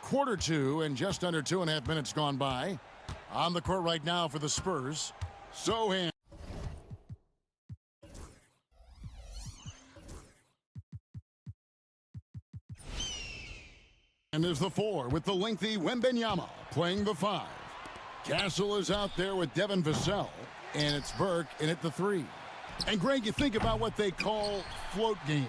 quarter two and just under 2.5 minutes gone by. On the court right now for the Spurs, Sohan. And is the 4 with the lengthy Wembanyama playing the 5. Castle is out there with Devin Vassell, and it's Burke in at the 3. And Greg, you think about what they call float game.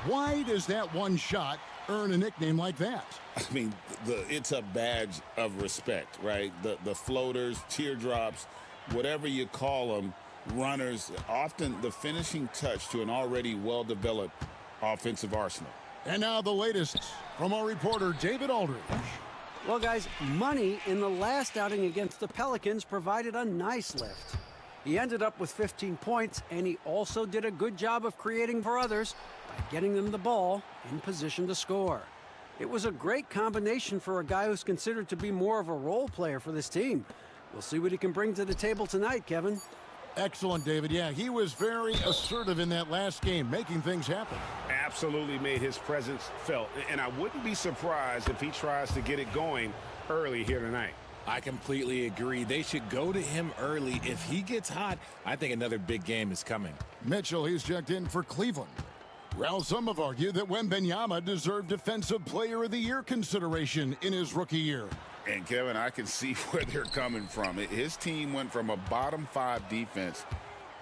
Why does that one shot earn a nickname like that? I mean, it's a badge of respect, right? The floaters, teardrops, whatever you call them, runners, often the finishing touch to an already well-developed offensive arsenal. And now the latest from our reporter, David Aldridge. Well, guys, Money in the last outing against the Pelicans provided a nice lift. He ended up with 15 points, and he also did a good job of creating for others by getting them the ball in position to score. It was a great combination for a guy who's considered to be more of a role player for this team. We'll see what he can bring to the table tonight, Kevin. Excellent, David. Yeah, he was very assertive in that last game, making things happen. Absolutely made his presence felt, and I wouldn't be surprised if he tries to get it going early here tonight. I completely agree. They should go to him early. If he gets hot, I think another big game is coming. Mitchell, he's checked in for Cleveland. Well, some have argued that Wembanyama deserved Defensive Player of the Year consideration in his rookie year. And, Kevin, I can see where they're coming from. His team went from a bottom 5 defense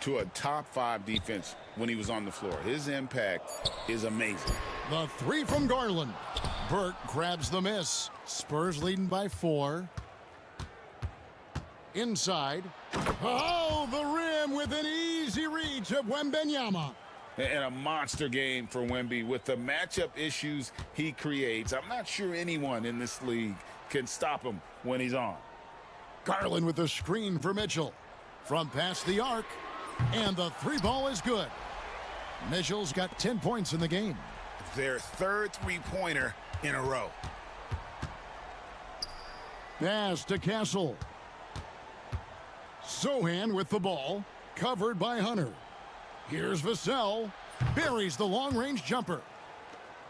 to a top 5 defense when he was on the floor. His impact is amazing. The 3 from Garland. Burke grabs the miss. Spurs leading by 4. Inside. Oh, the rim with an easy reach of Wembanyama. And a monster game for Wemby with the matchup issues he creates. I'm not sure anyone in this league can stop him when he's on. Garland with the screen for Mitchell. From past the arc. And the 3 ball is good. Mitchell's got 10 points in the game. Their third three-pointer in a row. Pass to Castle. Sohan with the ball. Covered by Hunter. Here's Vassell. Buries the long-range jumper.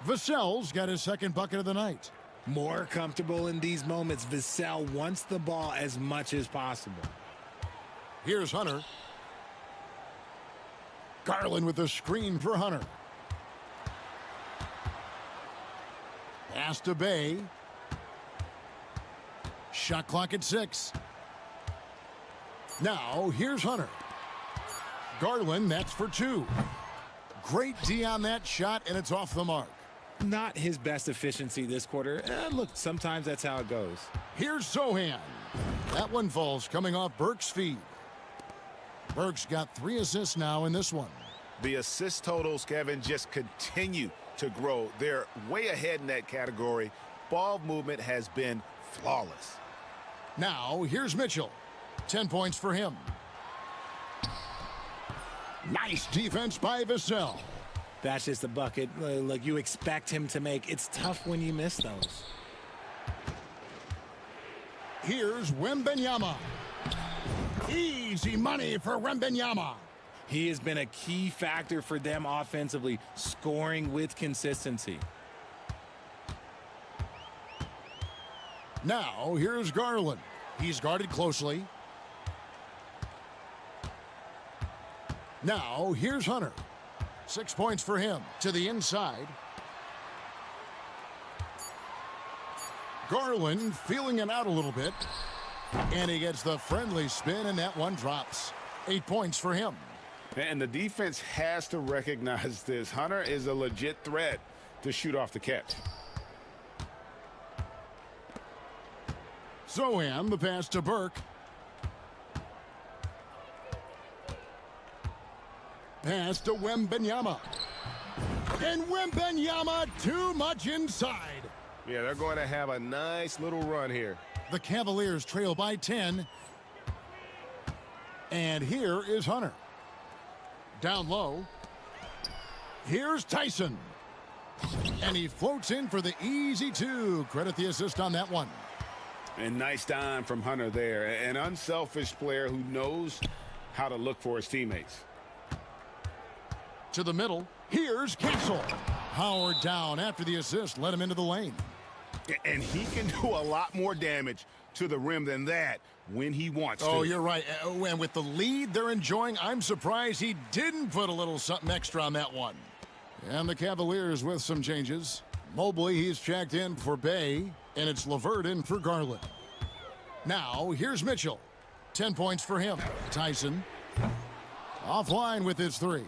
Vassell's got his second bucket of the night. More comfortable in these moments. Vassell wants the ball as much as possible. Here's Hunter. Garland with the screen for Hunter. Pass to Bay. Shot clock at 6. Now, here's Hunter. Garland, that's for 2. Great D on that shot, and it's off the mark. Not his best efficiency this quarter. Look, sometimes that's how it goes. Here's Sohan. That one falls coming off Burke's feet. Burke's got 3 assists now in this one. The assist totals, Kevin, just continue to grow. They're way ahead in that category. Ball movement has been flawless. Now, here's Mitchell. 10 points for him. Nice defense by Vassell. That's just a bucket like you expect him to make. It's tough when you miss those. Here's Wembanyama. Easy money for Wembanyama. He has been a key factor for them offensively, scoring with consistency. Now, here's Garland. He's guarded closely. Now, here's Hunter. 6 points for him to the inside. Garland feeling it out a little bit. And he gets the friendly spin, and that one drops. 8 points for him. And the defense has to recognize this. Hunter is a legit threat to shoot off the catch. Sohan, the pass to Burke. Pass to Wembanyama. And Wembanyama too much inside. Yeah, they're going to have a nice little run here. The Cavaliers trail by 10. And here is Hunter. Down low. Here's Tyson. And he floats in for the easy 2. Credit the assist on that one. And nice dime from Hunter there. An unselfish player who knows how to look for his teammates. To the middle. Here's Castle. Howard down after the assist. Let him into the lane. And he can do a lot more damage to the rim than that when he wants to. Oh, you're right. And with the lead they're enjoying, I'm surprised he didn't put a little something extra on that one. And the Cavaliers with some changes. Mobley, he's checked in for Bay, and it's LeVert in for Garland. Now, here's Mitchell. 10 points for him. Tyson offline with his three.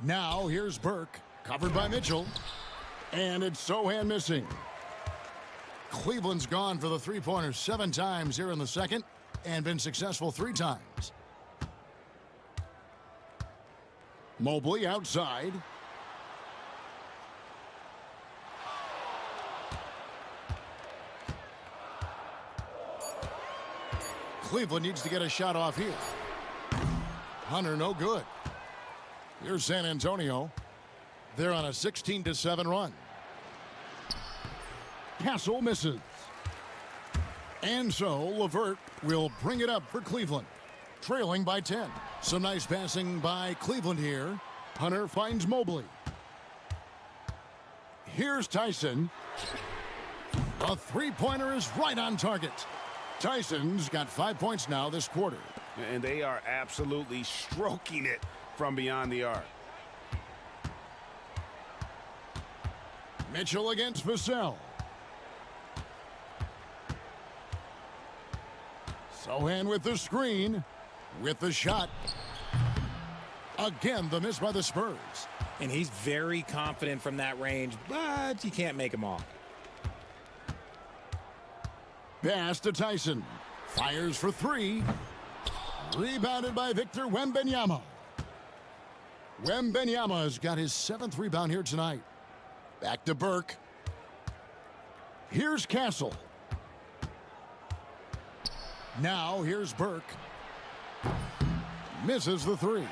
Now, here's Burke, covered by Mitchell. And it's Sohan missing. Cleveland's gone for the three-pointer 7 times here in the second and been successful 3 times. Mobley outside. Cleveland needs to get a shot off here. Hunter, no good. Here's San Antonio. They're on a 16-7 run. Castle misses. And so LeVert will bring it up for Cleveland, trailing by 10. Some nice passing by Cleveland here. Hunter finds Mobley. Here's Tyson. A three-pointer is right on target. Tyson's got 5 points now this quarter. And they are absolutely stroking it from beyond the arc. Mitchell against Vassell. Sohan with the screen. With the shot. Again, the miss by the Spurs. And he's very confident from that range, but you can't make him all. Pass to Tyson. Fires for 3. Rebounded by Victor Wembanyama. Wembanyama has got his 7th rebound here tonight. Back to Burke. Here's Castle. Now here's Burke. Misses the 3.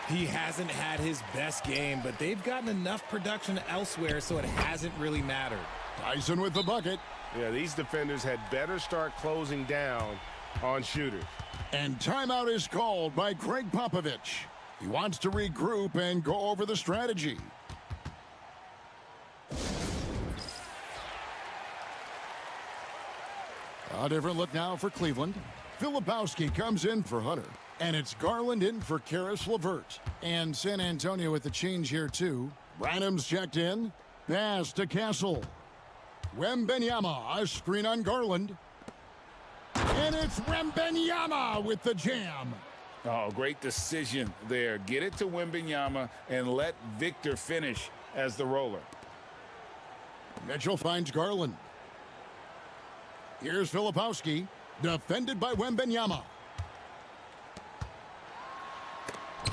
He hasn't had his best game, but they've gotten enough production elsewhere, so it hasn't really mattered. Tyson with the bucket. Yeah, these defenders had better start closing down on shooters. And timeout is called by Greg Popovich. He wants to regroup and go over the strategy. A different look now for Cleveland. Filipowski comes in for Hunter. And it's Garland in for Karis LeVert. And San Antonio with the change here too. Branham's checked in. Pass to Castle. Wembanyama, a screen on Garland. And it's Wembanyama with the jam. Oh, great decision there. Get it to Wembanyama and let Victor finish as the roller. Mitchell finds Garland. Here's Filipowski, defended by Wembanyama.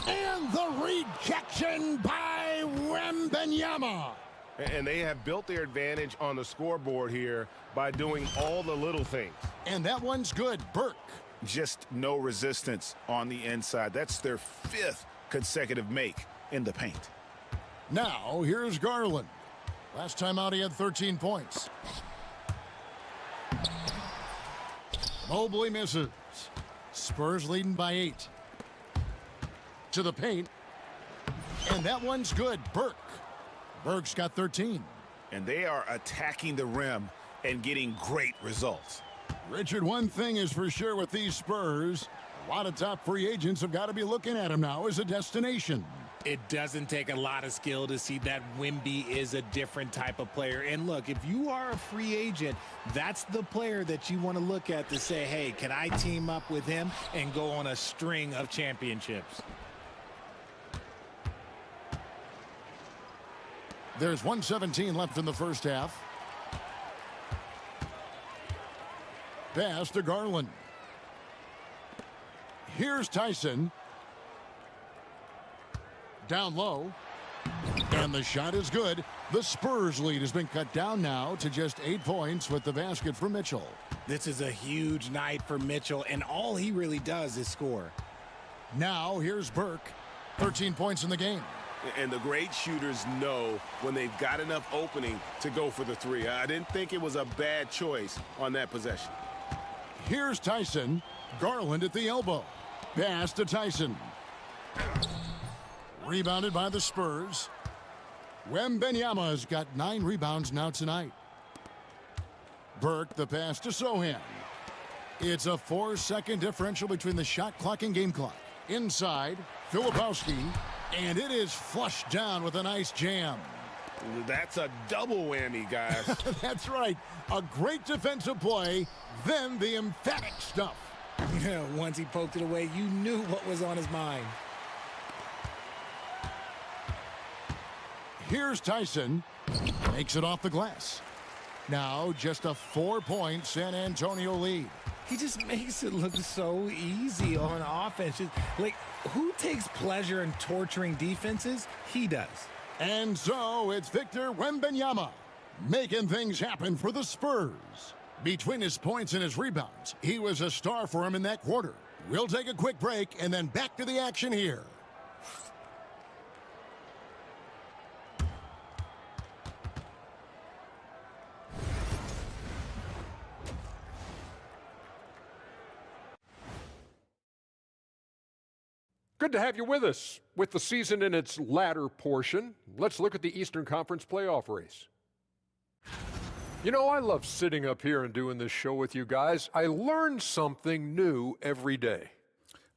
And the rejection by Wembanyama. And they have built their advantage on the scoreboard here by doing all the little things. And that one's good. Burke. Just no resistance on the inside. That's their 5th consecutive make in the paint. Now, here's Garland. Last time out, he had 13 points. Mobley misses. Spurs leading by 8. To the paint. And that one's good. Burke. Burke's got 13. And they are attacking the rim and getting great results. Richard, one thing is for sure with these Spurs, a lot of top free agents have got to be looking at him now as a destination. It doesn't take a lot of skill to see that Wemby is a different type of player. And look, if you are a free agent, that's the player that you want to look at to say, hey, can I team up with him and go on a string of championships? There's 1:17 left in the first half. Pass to Garland. Here's Tyson. Down low. And the shot is good. The Spurs lead has been cut down now to just 8 points with the basket for Mitchell. This is a huge night for Mitchell, and all he really does is score. Now here's Burke. 13 points in the game. And the great shooters know when they've got enough opening to go for the 3. I didn't think it was a bad choice on that possession. Here's Tyson. Garland at the elbow. Pass to Tyson. Rebounded by the Spurs. Wembenyama has got 9 rebounds now tonight. Burke, the pass to Sohan. It's a 4-second differential between the shot clock and game clock. Inside, Filipowski, and it is flushed down with a nice jam. That's a double whammy, guys. That's right. A great defensive play, then the emphatic stuff. Once he poked it away, you knew what was on his mind. Here's Tyson. Makes it off the glass. Now just a 4-point San Antonio lead. He just makes it look so easy on offense. Like, who takes pleasure in torturing defenses? He does. And so it's Victor Wembanyama making things happen for the Spurs. Between his points and his rebounds, he was a star for him in that quarter. We'll take a quick break and then back to the action here. Good to have you with us. With the season in its latter portion, let's look at the Eastern Conference playoff race. You know, I love sitting up here and doing this show with you guys. I learn something new every day.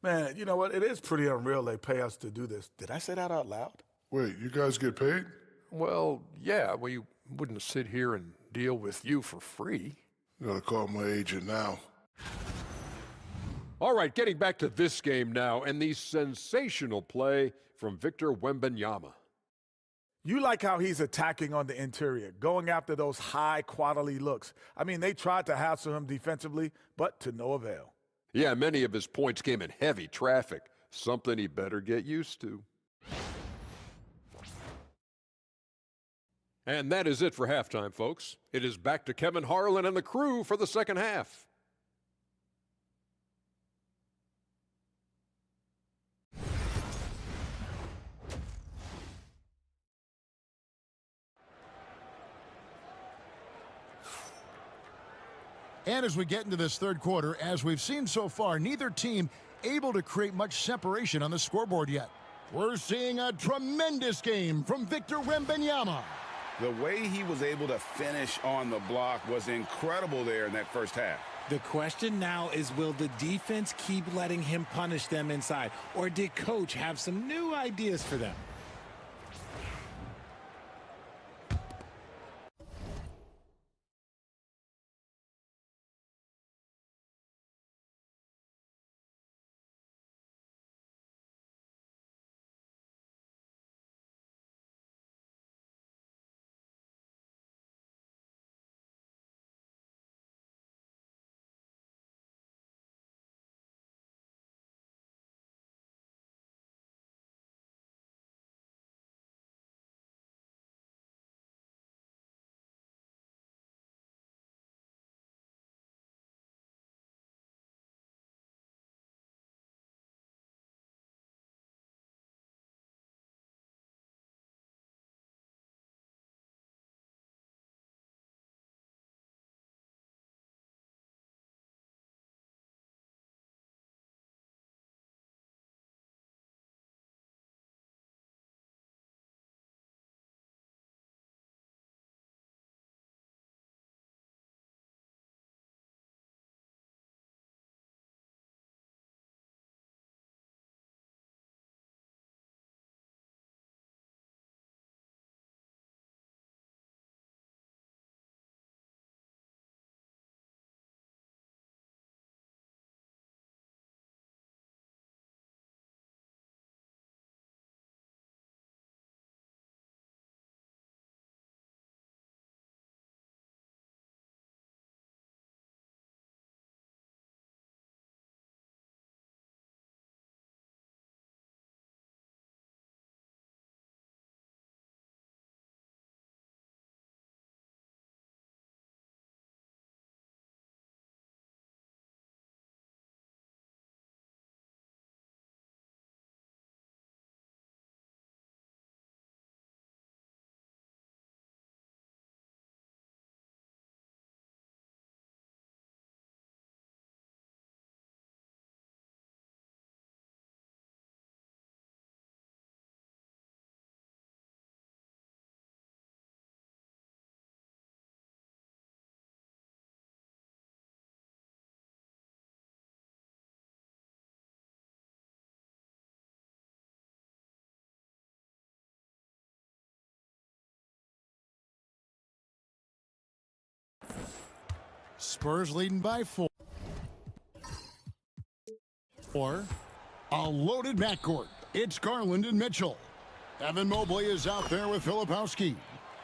Man, you know what? It is pretty unreal they pay us to do this. Did I say that out loud? Wait, you guys get paid? Well, yeah, we wouldn't sit here and deal with you for free. Gotta call my agent now. All right, getting back to this game now and the sensational play from Victor Wembanyama. You like how he's attacking on the interior, going after those high-quality looks. I mean, they tried to hassle him defensively, but to no avail. Yeah, many of his points came in heavy traffic, something he better get used to. And that is it for halftime, folks. It is back to Kevin Harlan and the crew for the second half. And as we get into this third quarter, as we've seen so far, neither team able to create much separation on the scoreboard yet. We're seeing a tremendous game from Victor Wembanyama. The way he was able to finish on the block was incredible there in that first half. The question now is, will the defense keep letting him punish them inside? Or did Coach have some new ideas for them? Spurs leading by 4. A loaded backcourt. It's Garland and Mitchell. Evan Mobley is out there with Filipowski.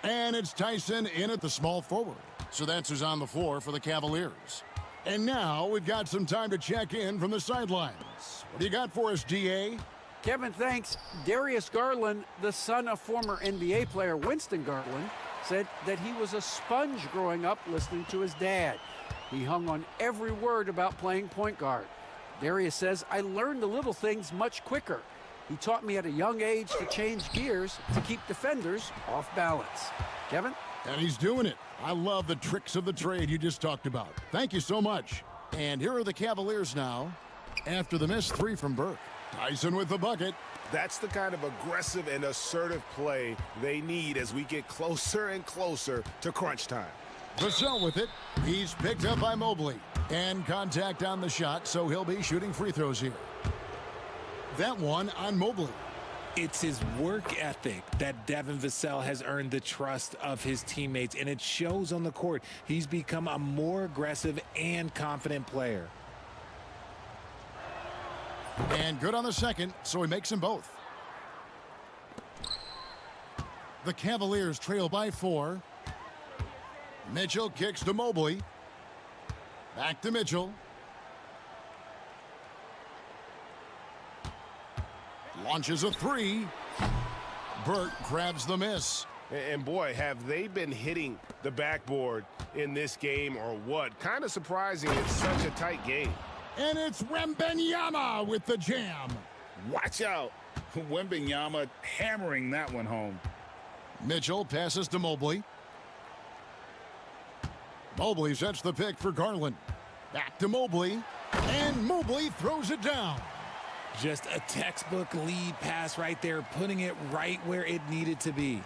And it's Tyson in at the small forward. So that's who's on the floor for the Cavaliers. And now we've got some time to check in from the sidelines. What do you got for us, DA? Kevin, thanks. Darius Garland, the son of former NBA player Winston Garland, said that he was a sponge growing up listening to his dad. He hung on every word about playing point guard. Darius says, I learned the little things much quicker. He taught me at a young age to change gears to keep defenders off balance. Kevin? And he's doing it. I love the tricks of the trade you just talked about. Thank you so much. And here are the Cavaliers now after the missed 3 from Burke. Tyson with the bucket. That's the kind of aggressive and assertive play they need as we get closer and closer to crunch time. Vassell with it. He's picked up by Mobley. And contact on the shot, so he'll be shooting free throws here. That one on Mobley. It's his work ethic that Devin Vassell has earned the trust of his teammates, and it shows on the court. He's become a more aggressive and confident player. And good on the second, so he makes them both. The Cavaliers trail by 4. Mitchell kicks to Mobley. Back to Mitchell. Launches a 3. Burke grabs the miss. And boy, have they been hitting the backboard in this game or what? Kind of surprising it's such a tight game. And it's Wembanyama with the jam. Watch out. Wembanyama hammering that one home. Mitchell passes to Mobley. Mobley sets the pick for Garland. Back to Mobley. And Mobley throws it down. Just a textbook lead pass right there, putting it right where it needed to be.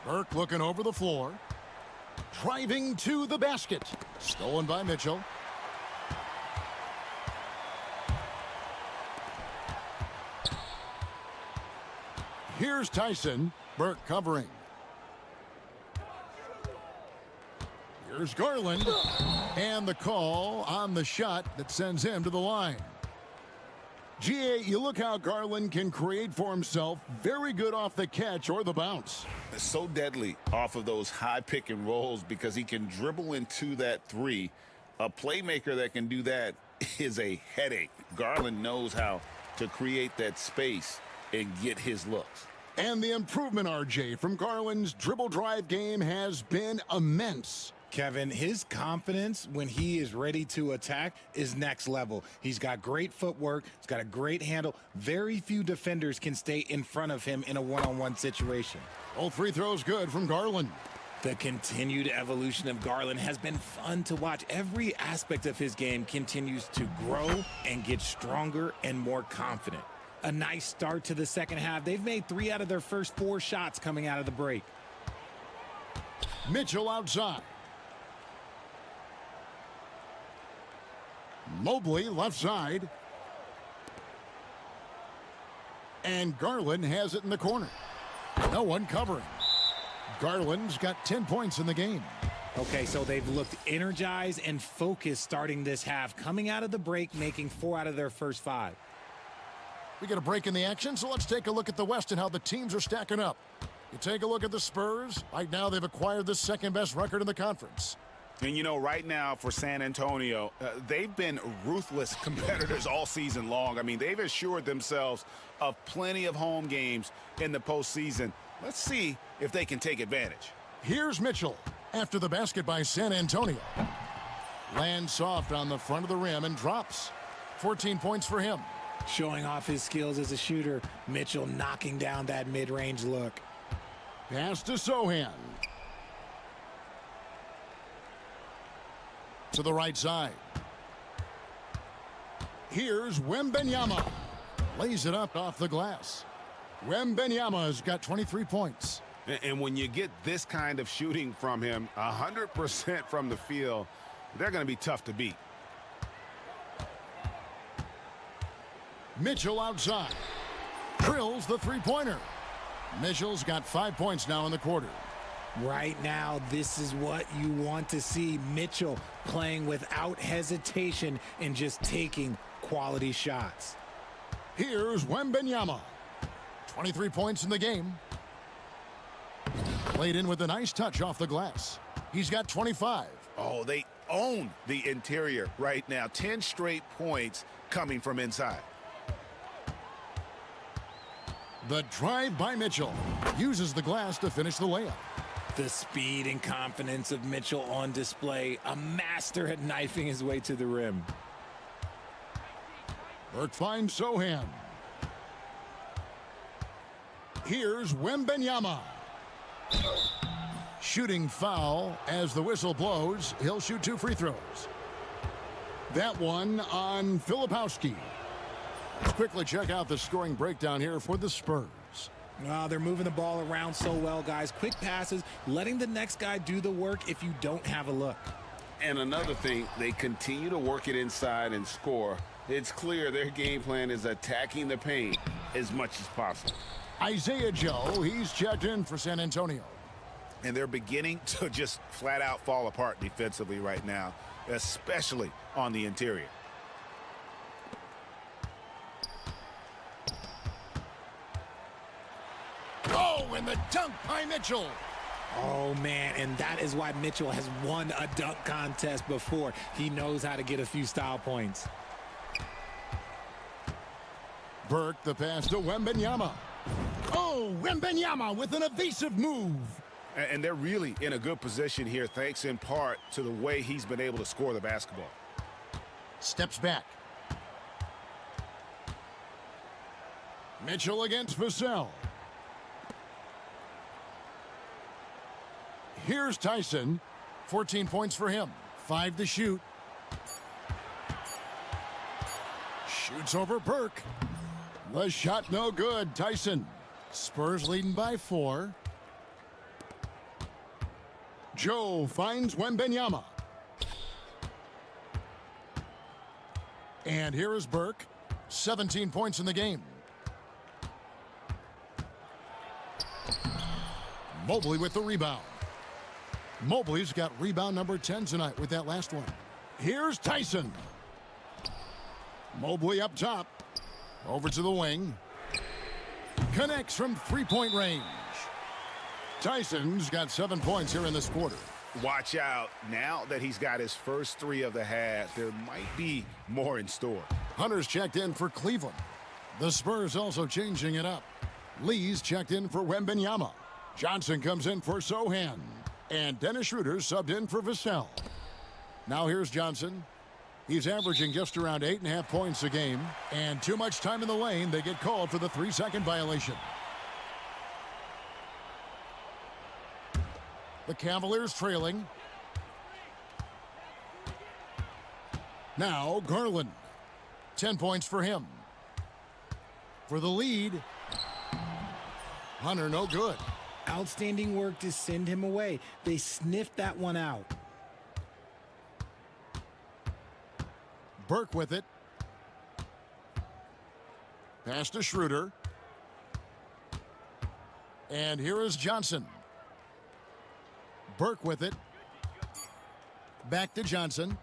Burke looking over the floor. Driving to the basket. Stolen by Mitchell. Here's Tyson. Burke covering. Here's Garland. And the call on the shot that sends him to the line. GA, you look how Garland can create for himself. Very good off the catch or the bounce. So deadly off of those high pick and rolls because he can dribble into that 3. A playmaker that can do that is a headache. Garland knows how to create that space and get his looks. And the improvement, RJ, from Garland's dribble drive game has been immense. Kevin, his confidence when he is ready to attack is next level. He's got great footwork. He's got a great handle. Very few defenders can stay in front of him in a one-on-one situation. All free throws good from Garland. The continued evolution of Garland has been fun to watch. Every aspect of his game continues to grow and get stronger and more confident. A nice start to the second half. They've made 3 out of their first 4 shots coming out of the break. Mitchell outside. Mobley left side. And Garland has it in the corner. No one covering. Garland's got 10 points in the game. Okay, so they've looked energized and focused starting this half, coming out of the break, making 4 out of their first 5. We get a break in the action, so let's take a look at the West and how the teams are stacking up. You take a look at the Spurs. Right now, they've acquired the second-best record in the conference. And, you know, right now for San Antonio, they've been ruthless competitors all season long. I mean, they've assured themselves of plenty of home games in the postseason. Let's see if they can take advantage. Here's Mitchell after the basket by San Antonio. Lands soft on the front of the rim and drops. 14 points for him. Showing off his skills as a shooter, Mitchell knocking down that mid-range look. Pass to Sohan. To the right side. Here's Wembanyama. Lays it up off the glass. Wembanyama's got 23 points. And when you get this kind of shooting from him, 100% from the field, they're going to be tough to beat. Mitchell outside. Drills the three-pointer. Mitchell's got 5 points now in the quarter. Right now, this is what you want to see. Mitchell playing without hesitation and just taking quality shots. Here's Wembanyama. 23 points in the game. Played in with a nice touch off the glass. He's got 25. Oh, they own the interior right now. 10 straight points coming from inside. The drive by Mitchell. Uses the glass to finish the layup. The speed and confidence of Mitchell on display. A master at knifing his way to the rim. Burke finds Sohan. Here's Wembanyama. Shooting foul as the whistle blows. He'll shoot 2 free throws. That one on Filipowski. Let's quickly check out the scoring breakdown here for the Spurs. They're moving the ball around so well, guys. Quick passes, letting the next guy do the work if you don't have a look. And another thing, they continue to work it inside and score. It's clear their game plan is attacking the paint as much as possible. Isaiah Joe, he's checked in for San Antonio. And they're beginning to just flat out fall apart defensively right now, especially on the interior. Oh, and the dunk by Mitchell. Oh, man, and that is why Mitchell has won a dunk contest before. He knows how to get a few style points. Burke, the pass to Wembanyama. Oh, Wembanyama with an evasive move. And they're really in a good position here, thanks in part to the way he's been able to score the basketball. Steps back. Mitchell against Vassell. Here's Tyson. 14 points for him. 5 to shoot. Shoots over Burke. The shot no good. Tyson. Spurs leading by 4. Joe finds Wembanyama. And here is Burke. 17 points in the game. Mobley with the rebound. Mobley's got rebound number 10 tonight with that last one. Here's Tyson. Mobley up top. Over to the wing. Connects from three-point range. Tyson's got 7 points here in this quarter. Watch out. Now that he's got his first 3 of the half, there might be more in store. Hunter's checked in for Cleveland. The Spurs also changing it up. Lee's checked in for Wembanyama. Johnson comes in for Sohan. And Dennis Schroeder subbed in for Vassell. Now here's Johnson. He's averaging just around 8.5 points a game. And too much time in the lane. They get called for the 3-second violation. The Cavaliers trailing. Now Garland. 10 points for him. For the lead. Hunter no good. Outstanding work to send him away. They sniffed that one out. Burke with it. Pass to Schroeder. And here is Johnson. Burke with it. Back to Johnson.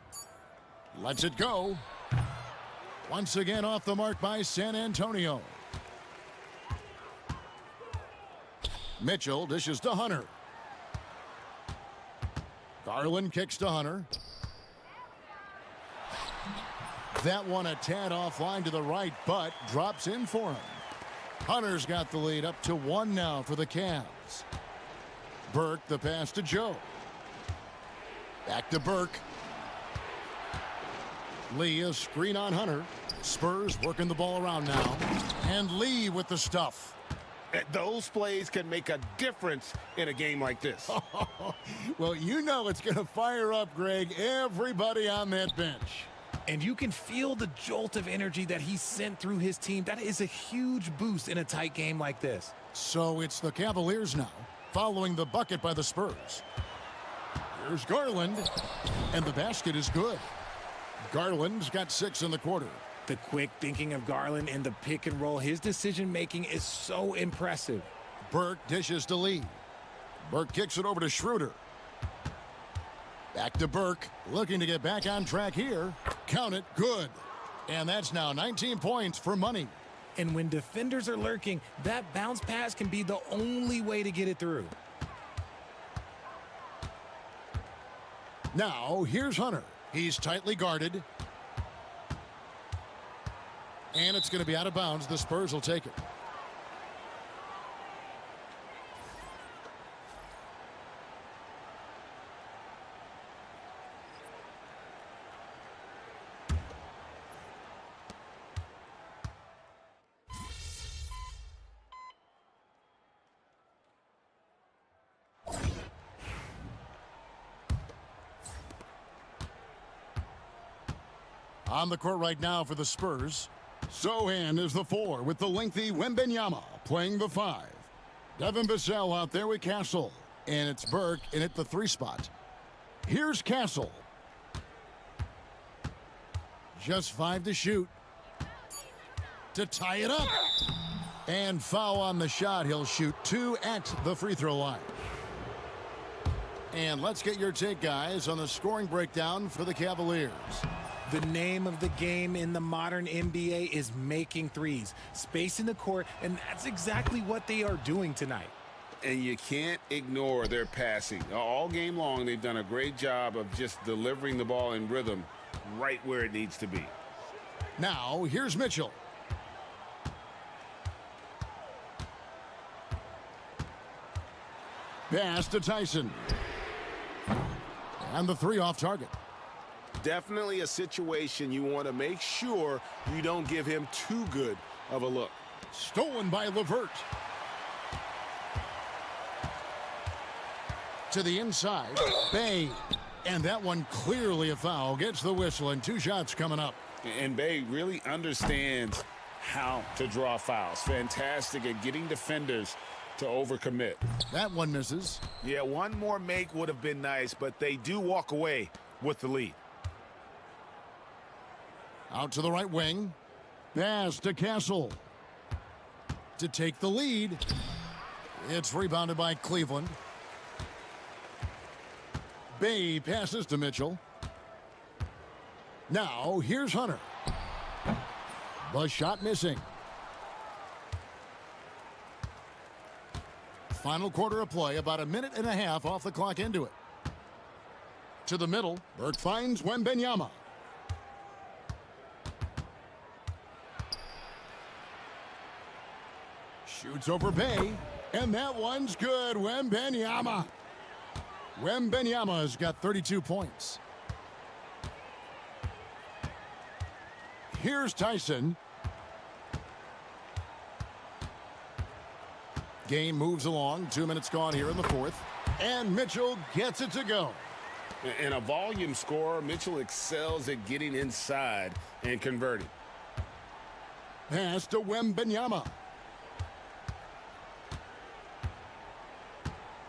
Lets it go. Once again off the mark by San Antonio. Mitchell dishes to Hunter. Garland kicks to Hunter. That one a tad offline to the right, but drops in for him. Hunter's got the lead up to 1 now for the Cavs. Burke the pass to Joe. Back to Burke. Lee a screen on Hunter. Spurs working the ball around now. And Lee with the stuff. Those plays can make a difference in a game like this. Well, you know it's going to fire up, Greg, everybody on that bench. And you can feel the jolt of energy that he sent through his team. That is a huge boost in a tight game like this. So it's the Cavaliers now, following the bucket by the Spurs. Here's Garland, and the basket is good. Garland's got 6 in the quarter. The quick thinking of Garland and the pick and roll, his decision making is so impressive. Burke dishes to Lee. Burke kicks it over to Schroeder. Back to Burke, looking to get back on track here. Count it, good. And that's now 19 points for money. And when defenders are lurking, that bounce pass can be the only way to get it through. Now, here's Hunter. He's tightly guarded. And it's going to be out of bounds. The Spurs will take it. On the court right now for the Spurs, Sohan is the 4 with the lengthy Wembanyama playing the 5. Devin Vassell out there with Castle, and it's Burke in at the 3 spot. Here's Castle. Just 5 to shoot. To tie it up. And foul on the shot. He'll shoot 2 at the free throw line. And let's get your take, guys, on the scoring breakdown for the Cavaliers. The name of the game in the modern NBA is making threes, spacing the court, and that's exactly what they are doing tonight. And you can't ignore their passing. All game long, they've done a great job of just delivering the ball in rhythm right where it needs to be. Now, here's Mitchell. Pass to Tyson. And the 3 off target. Definitely a situation you want to make sure you don't give him too good of a look. Stolen by LeVert. To the inside. Bay. And that one clearly a foul. Gets the whistle and 2 shots coming up. And Bay really understands how to draw fouls. Fantastic at getting defenders to overcommit. That one misses. Yeah, one more make would have been nice, but they do walk away with the lead. Out to the right wing. Pass to Castle. To take the lead. It's rebounded by Cleveland. Bay passes to Mitchell. Now, here's Hunter. The shot missing. Final quarter of play, about a minute and a half off the clock into it. To the middle, Burke finds Wembanyama. Shoots over Bay, and that one's good. Wembanyama. Wembanyama's got 32 points. Here's Tyson. Game moves along. 2 minutes gone here in the 4th. And Mitchell gets it to go. And a volume scorer, Mitchell excels at getting inside and converting. Pass to Wembanyama.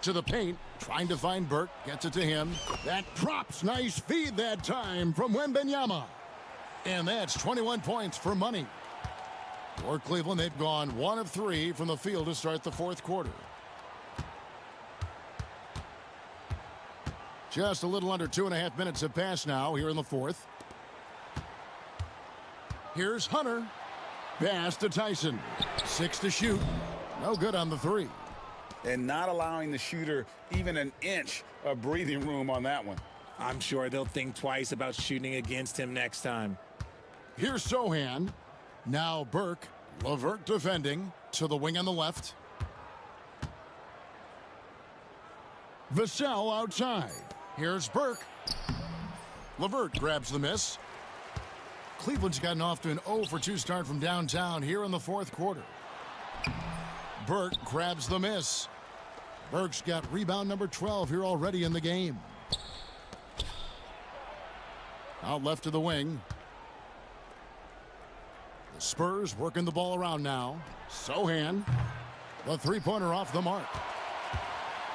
To the paint, trying to find Burke, gets it to him. That drops, nice feed that time from Wembanyama. And that's 21 points for money. For Cleveland, they've gone 1 of 3 from the field to start the 4th quarter. Just a little under 2.5 minutes have passed now here in the 4th. Here's Hunter. Pass to Tyson. 6 to shoot. No good on the 3. And not allowing the shooter even an inch of breathing room on that one. I'm sure they'll think twice about shooting against him next time. Here's Sohan. Now Burke. LeVert defending. To the wing on the left. Vassell outside. Here's Burke. LeVert grabs the miss. Cleveland's gotten off to an 0 for 2 start from downtown here in the 4th quarter. Burke grabs the miss. Burke's got rebound number 12 here already in the game. Out left to the wing. The Spurs working the ball around now. Sohan. The 3-pointer off the mark.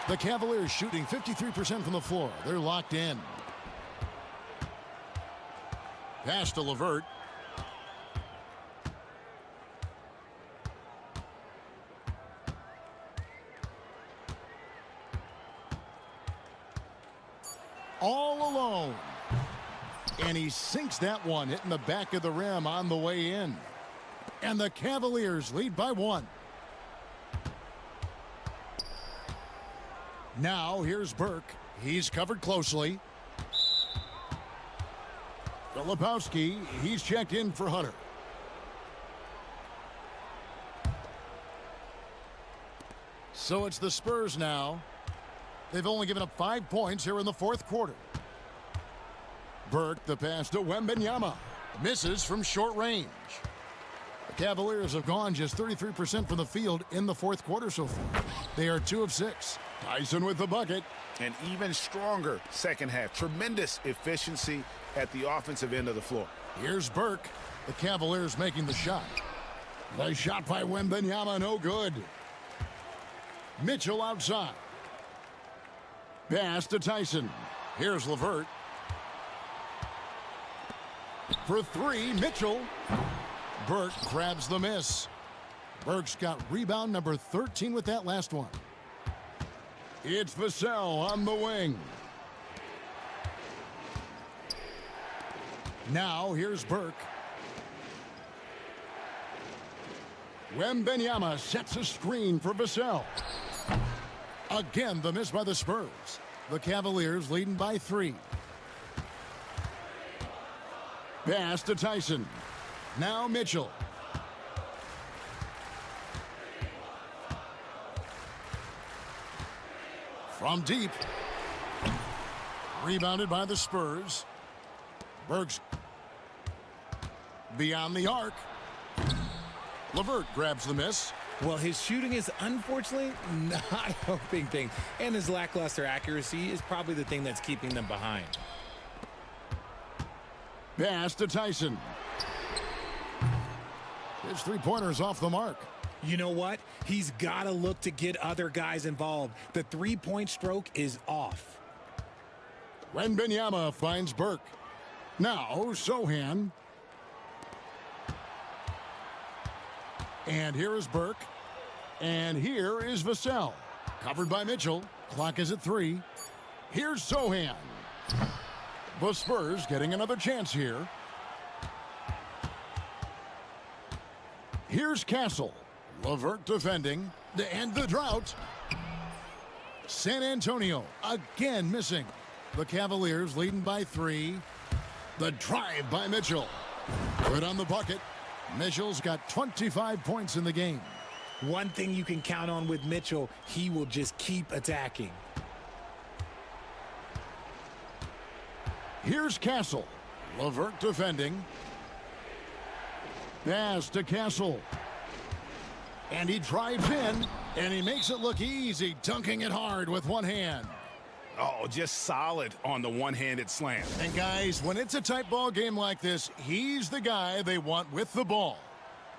The Cavaliers shooting 53% from the floor. They're locked in. Pass to LeVert. all alone. And he sinks that one, hitting the back of the rim on the way in. And the Cavaliers lead by 1. Now here's Burke. He's covered closely. Filipowski, he's checked in for Hunter. So it's the Spurs now. They've only given up 5 points here in the fourth quarter. Burke, the pass to Wembanyama. Misses from short range. The Cavaliers have gone just 33% from the field in the fourth quarter so far. They are 2 of 6. Tyson with the bucket. An even stronger second half. Tremendous efficiency at the offensive end of the floor. Here's Burke. The Cavaliers making the shot. The shot by Wembanyama, no good. Mitchell outside. Pass to Tyson. Here's LeVert. For 3, Mitchell. Burke grabs the miss. Burke's got rebound number 13 with that last one. It's Vassell on the wing. Now here's Burke. Wembanyama sets a screen for Vassell. Again, the miss by the Spurs. The Cavaliers leading by 3. Pass to Tyson. Now Mitchell. From deep. Rebounded by the Spurs. Burke's beyond the arc. LeVert grabs the miss. Well, his shooting is unfortunately not helping things, and his lackluster accuracy is probably the thing that's keeping them behind. Pass to Tyson. His three-pointer's off the mark. You know what? He's got to look to get other guys involved. The three-point stroke is off. Wembanyama finds Burke. Now Sohan. And here is Burke. And here is Vassell. Covered by Mitchell. Clock is at 3. Here's Sohan. The Spurs getting another chance here. Here's Castle. LeVert defending to end the drought. San Antonio again missing. The Cavaliers leading by 3. The drive by Mitchell. Good on the bucket. Mitchell's got 25 points in the game. One thing you can count on with Mitchell, he will just keep attacking. Here's Castle. LeVert defending. Pass to Castle. And he drives in, and he makes it look easy, dunking it hard with one hand. Oh, just solid on the one-handed slam. And guys, when it's a tight ball game like this, he's the guy they want with the ball.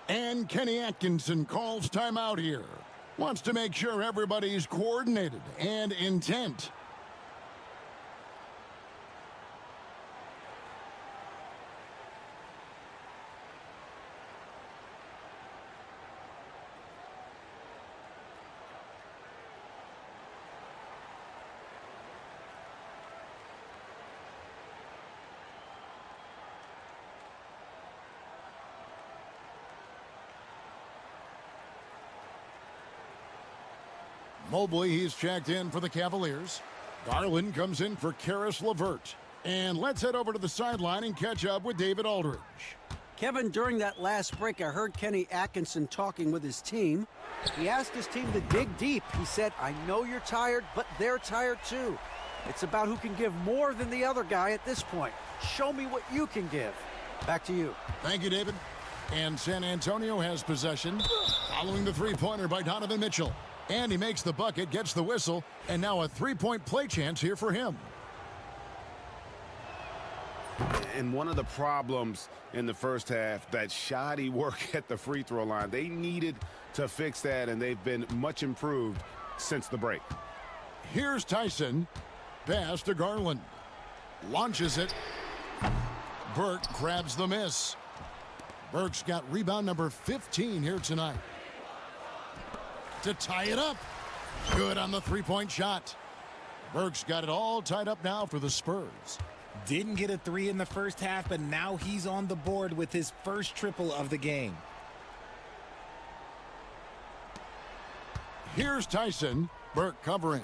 And Kenny Atkinson calls timeout here. Wants to make sure everybody's coordinated and intent. Mobley, he's checked in for the Cavaliers. Garland comes in for Karis LeVert. And let's head over to the sideline and catch up with David Aldridge. Kevin, during that last break, I heard Kenny Atkinson talking with his team. He asked his team to dig deep. He said, I know you're tired, but they're tired too. It's about who can give more than the other guy at this point. Show me what you can give. Back to you. Thank you, David. And San Antonio has possession following the three-pointer by Donovan Mitchell. And he makes the bucket, gets the whistle, and now a three-point play chance here for him. And one of the problems in the first half, that shoddy work at the free throw line. They needed to fix that, and they've been much improved since the break. Here's Tyson. Pass to Garland. Launches it. Burke grabs the miss. Burke's got rebound number 15 here tonight. To tie it up. Good on the three-point shot. Burke's got it all tied up now for the Spurs. Didn't get a 3 in the first half, but now he's on the board with his first triple of the game. Here's Tyson. Burke covering.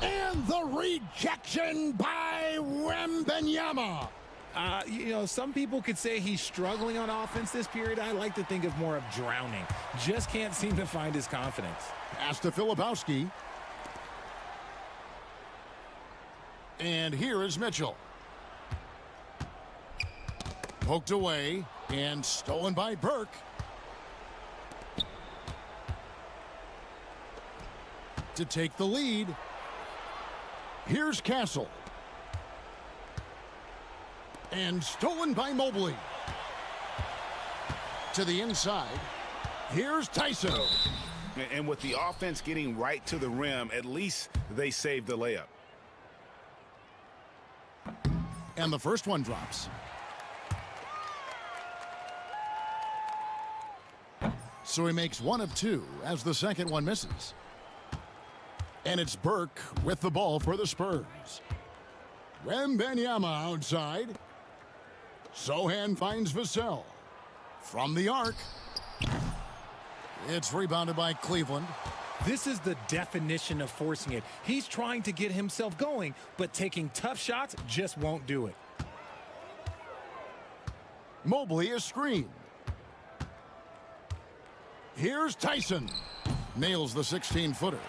And the rejection by Wembanyama. Some people could say he's struggling on offense this period. I like to think of more of drowning. Just can't seem to find his confidence. Pass to Filipowski. And here is Mitchell. Poked away and stolen by Burke. To take the lead. Here's Castle. And stolen by Mobley. To the inside. Here's Tyson. And with the offense getting right to the rim, at least they saved the layup. And the first one drops. So he makes 1 of 2 as the second one misses. And it's Burke with the ball for the Spurs. Wembanyama outside. Sohan finds Vassell. From the arc. It's rebounded by Cleveland. This is the definition of forcing it. He's trying to get himself going, but taking tough shots just won't do it. Mobley is screened. Here's Tyson. Nails the 16-footer.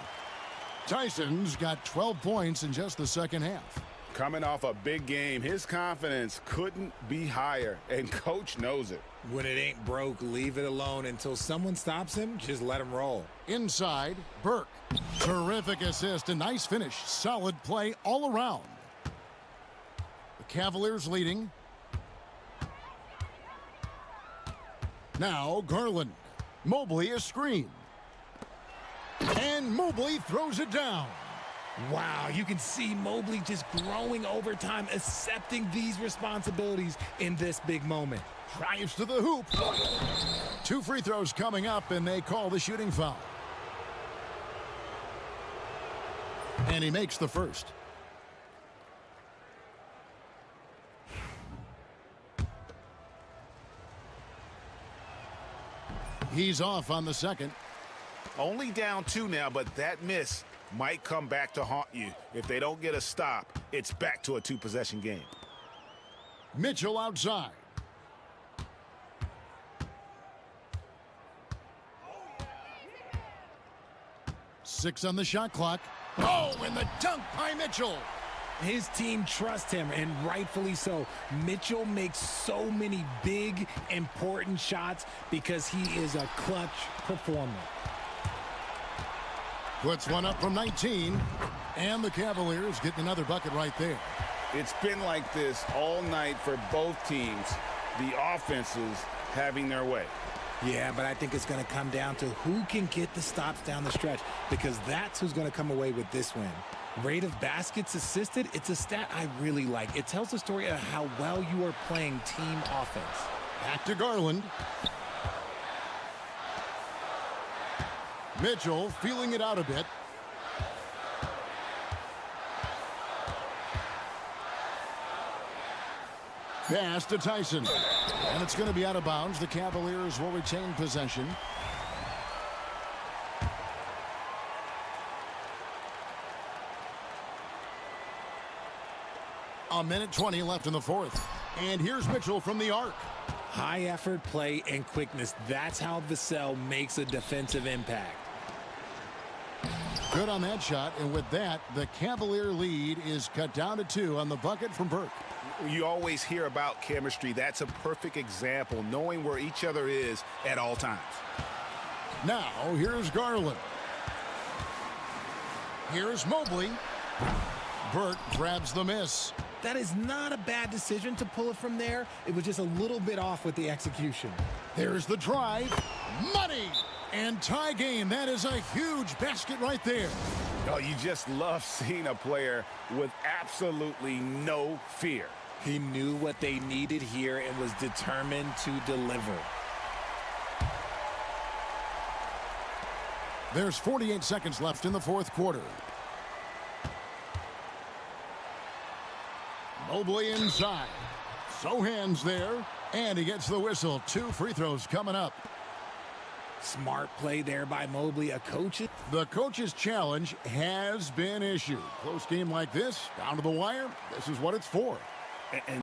Tyson's got 12 points in just the second half. Coming off a big game, his confidence couldn't be higher, and coach knows it. When it ain't broke, leave it alone until someone stops him. Just let him roll. Inside, Burke. Terrific assist, a nice finish. Solid play all around. The Cavaliers leading. Now Garland. Mobley is screened. And Mobley throws it down. Wow, you can see Mobley just growing over time, accepting these responsibilities in this big moment. Drives to the hoop. 2 free throws coming up, and they call the shooting foul. And he makes the first. He's off on the second. Only down 2 now, but that miss might come back to haunt you. If they don't get a stop, it's back to a 2-possession game. Mitchell outside. Six on the shot clock. Oh, and the dunk by Mitchell. His team trusts him, and rightfully so. Mitchell makes so many big, important shots because he is a clutch performer. Puts one up from 19, and the Cavaliers get another bucket right there. It's been like this all night for both teams. The offenses having their way. Yeah, but I think it's going to come down to who can get the stops down the stretch, because that's who's going to come away with this win. Rate of baskets assisted, it's a stat I really like. It tells the story of how well you are playing team offense. Back to Garland. Mitchell feeling it out a bit. Pass to Tyson. And it's going to be out of bounds. The Cavaliers will retain possession. A minute 20 left in the fourth. And here's Mitchell from the arc. High effort play and quickness. That's how Vassell makes a defensive impact. Good on that shot. And with that, the Cavalier lead is cut down to 2 on the bucket from Burke. You always hear about chemistry. That's a perfect example, knowing where each other is at all times. Now, here's Garland. Here's Mobley. Burke grabs the miss. That is not a bad decision to pull it from there. It was just a little bit off with the execution. There's the drive. Money! And tie game. That is a huge basket right there. Oh, you just love seeing a player with absolutely no fear. He knew what they needed here and was determined to deliver. There's 48 seconds left in the fourth quarter. Mobley inside. Sohan's there, and he gets the whistle. 2 free throws coming up. Smart play there by Mobley. The coach's challenge has been issued. Close game like this, down to the wire, this is what it's for. And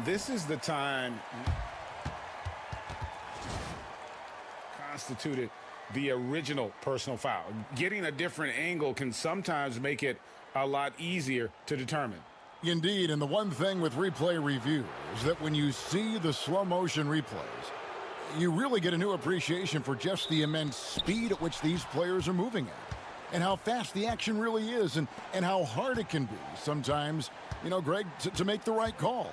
This is the time constituted the original personal foul. Getting a different angle can sometimes make it a lot easier to determine. Indeed, and the one thing with replay review is that when you see the slow motion replays, you really get a new appreciation for just the immense speed at which these players are moving at, and how fast the action really is, and how hard it can be sometimes, Greg, to make the right call.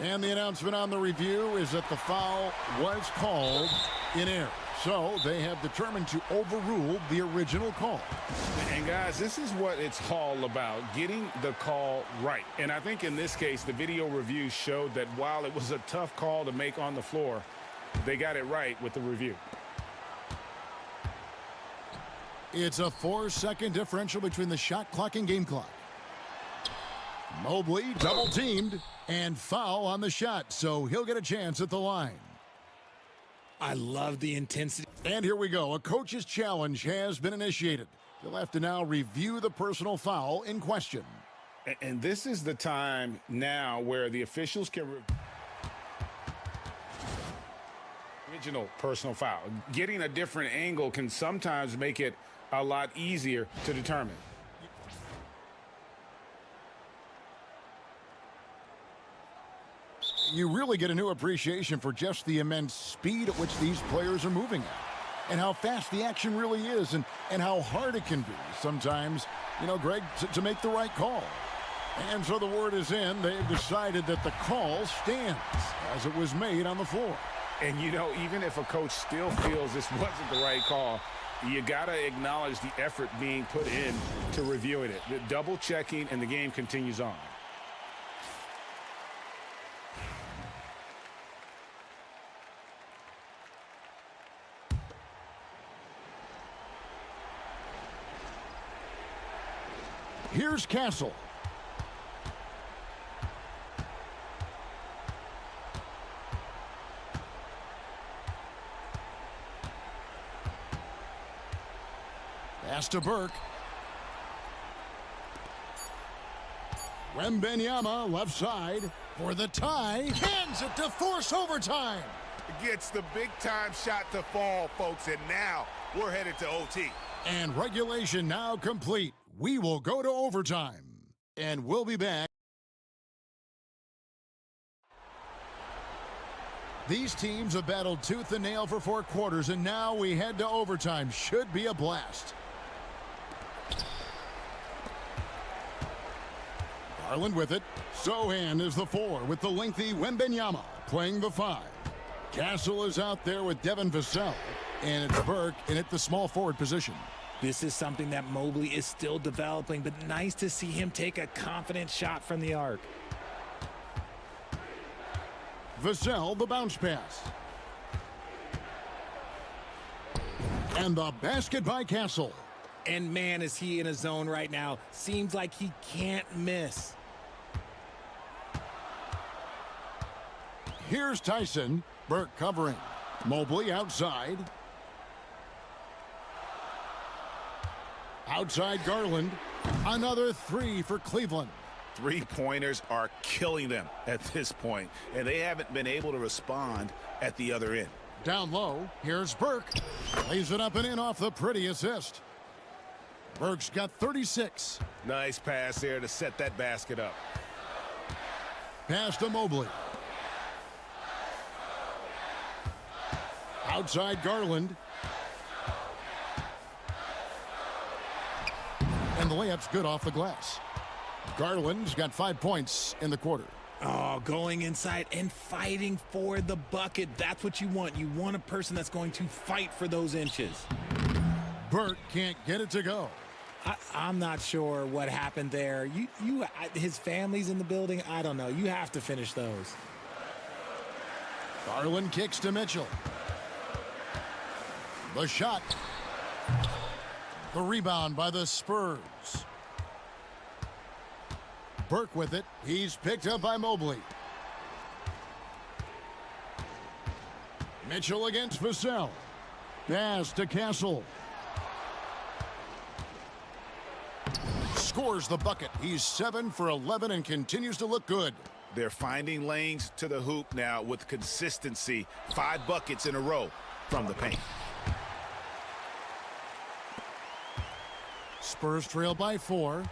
And the announcement on the review is that the foul was called in error. So they have determined to overrule the original call. And guys, this is what it's all about, getting the call right. And I think in this case, the video review showed that while it was a tough call to make on the floor, they got it right with the review. It's a 4-second differential between the shot clock and game clock. Mobley double teamed and foul on the shot, so he'll get a chance at the line. I love the intensity. And here we go. A coach's challenge has been initiated. He'll have to now review the personal foul in question. And this is the time now where the officials can original personal foul. Getting a different angle can sometimes make it a lot easier to determine. You really get a new appreciation for just the immense speed at which these players are moving at, and how fast the action really is, and how hard it can be sometimes, Greg, to make the right call. And so the word is in. They've decided that the call stands as it was made on the floor. And, even if a coach still feels this wasn't the right call, you got to acknowledge the effort being put in to reviewing it. The double checking, and the game continues on. Here's Castle. Pass to Burke. Wembanyama left side for the tie. Hands it to force overtime. Gets the big-time shot to fall, folks, and now we're headed to OT. And regulation now complete. We will go to overtime, and we'll be back. These teams have battled tooth and nail for 4 quarters, and now we head to overtime. Should be a blast. Garland with it. Sohan is the 4 with the lengthy Wembanyama playing the 5. Castle is out there with Devin Vassell, and it's Burke in at the small forward position. This is something that Mobley is still developing, but nice to see him take a confident shot from the arc. Vassell, the bounce pass. And the basket by Castle. And man, is he in a zone right now. Seems like he can't miss. Here's Tyson. Burke covering. Mobley outside. Outside Garland. Another 3 for Cleveland. Three-pointers are killing them at this point, and they haven't been able to respond at the other end. Down low, here's Burke. Lays it up and in off the pretty assist. Burke's got 36. Nice pass there to set that basket up. Pass to Mobley. Outside Garland. And the layup's good off the glass. Garland's got 5 points in the quarter. Oh, going inside and fighting for the bucket. That's what you want. You want a person that's going to fight for those inches. Burke can't get it to go. I'm not sure what happened there. His family's in the building. I don't know. You have to finish those. Garland kicks to Mitchell. The shot. The rebound by the Spurs. Burke with it. He's picked up by Mobley. Mitchell against Vassell. Pass to Castle. Scores the bucket. He's 7 for 11 and continues to look good. They're finding lanes to the hoop now with consistency. 5 buckets in a row from the paint. Spurs trail by 4.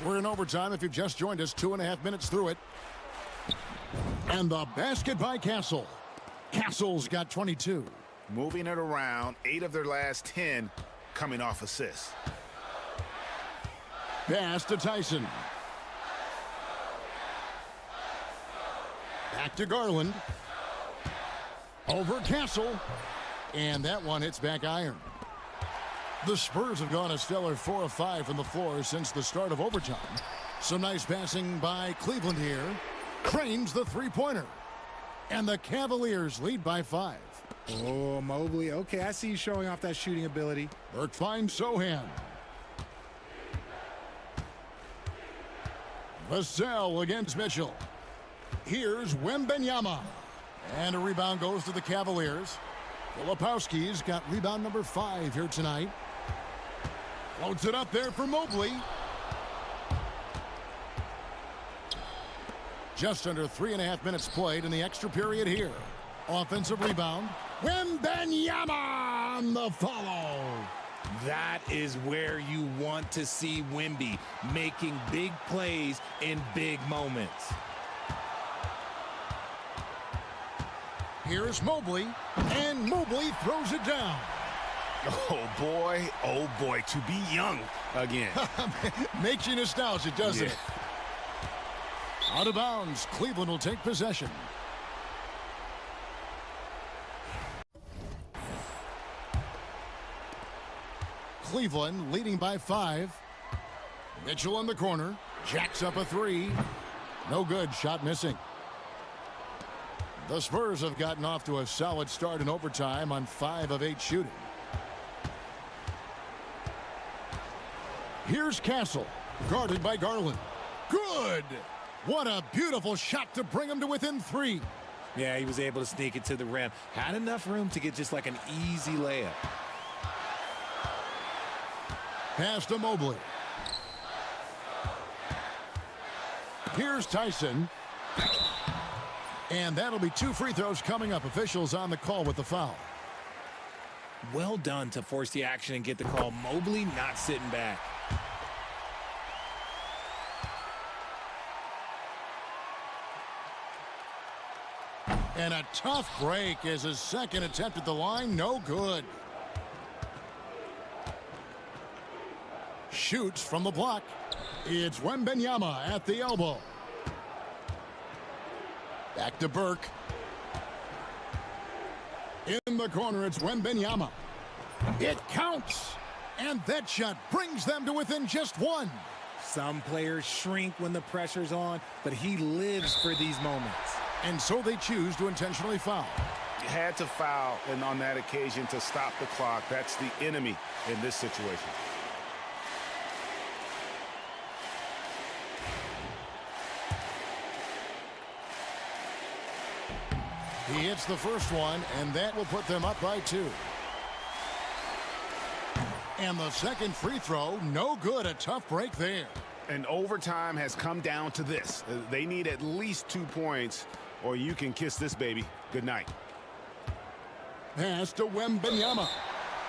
We're in overtime. If you've just joined us, 2.5 minutes through it. And the basket by Castle. Castle's got 22. Moving it around, 8 of their last 10 coming off assists. Pass to Tyson. Back to Garland. Over Castle. And that one hits back iron. The Spurs have gone a stellar 4 of 5 from the floor since the start of overtime. Some nice passing by Cleveland here. Cranes the three-pointer. And the Cavaliers lead by 5. Oh, Mobley. Okay, I see you showing off that shooting ability. Burke finds Sohan. Vassell against Mitchell. Here's Wembanyama. And a rebound goes to the Cavaliers. Filipowski's got rebound number 5 here tonight. Floats it up there for Mobley. Just under 3.5 minutes played in the extra period here. Offensive rebound. Wembanyama on the follow. That is where you want to see Wemby, making big plays in big moments. Here's Mobley, and Mobley throws it down. Oh boy, to be young again. Makes you nostalgic, doesn't it? Out of bounds, Cleveland will take possession. Cleveland leading by 5. Mitchell in the corner, jacks up a 3. No good, shot missing. The Spurs have gotten off to a solid start in overtime on 5 of 8 shooting. Here's Castle, guarded by Garland. Good! What a beautiful shot to bring him to within 3. Yeah, he was able to sneak it to the rim. Had enough room to get just like an easy layup. Pass to Mobley. Here's Tyson. And that'll be 2 free throws coming up. Officials on the call with the foul. Well done to force the action and get the call. Mobley not sitting back. And a tough break as his second attempt at the line. No good. Shoots from the block. It's Wembanyama at the elbow. Back to Burke. In the corner, it's Wembanyama. It counts. And that shot brings them to within just 1. Some players shrink when the pressure's on, but he lives for these moments. And so they choose to intentionally foul. Had to foul, and on that occasion to stop the clock. That's the enemy in this situation. He hits the first one, and that will put them up by 2. And the second free throw, no good. A tough break there. And overtime has come down to this. They need at least 2 points, or you can kiss this baby good night. Pass to Wembanyama.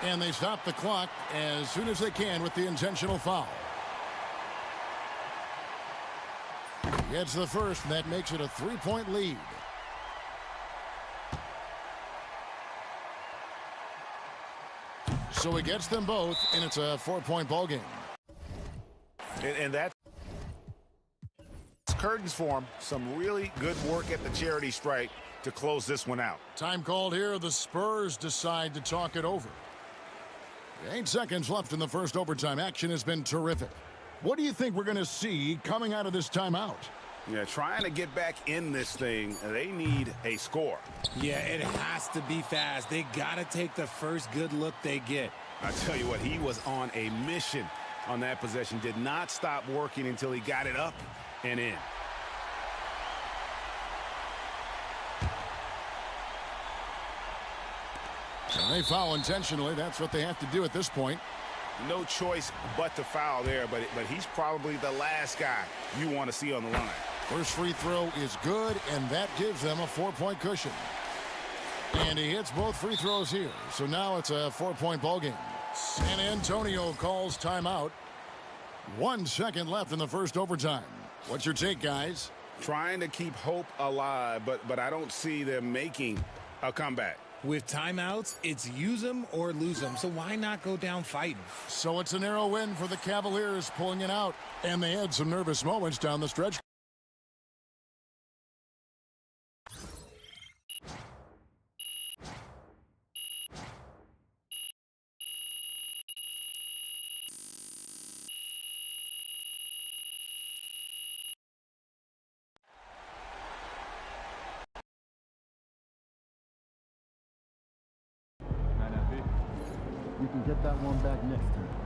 And they stop the clock as soon as they can with the intentional foul. Gets the first, and that makes it a 3-point lead. So he gets them both, and it's a 4-point ball game. And that's curtains for him. Some really good work at the charity stripe to close this one out. Time called here. The Spurs decide to talk it over. 8 seconds left in the first overtime. Action has been terrific. What do you think we're going to see coming out of this timeout? Yeah, trying to get back in this thing, they need a score. Yeah, it has to be fast. They got to take the first good look they get. I tell you what, he was on a mission on that possession. Did not stop working until he got it up and in. And they foul intentionally. That's what they have to do at this point. No choice but to foul there, but he's probably the last guy you want to see on the line. First free throw is good, and that gives them a 4-point cushion. And he hits both free throws here. So now it's a 4-point ball game. San Antonio calls timeout. 1 second left in the first overtime. What's your take, guys? Trying to keep hope alive, but I don't see them making a comeback. With timeouts, it's use them or lose them. So why not go down fighting? So it's a narrow win for the Cavaliers, pulling it out. And they had some nervous moments down the stretch. You can get that one back next time.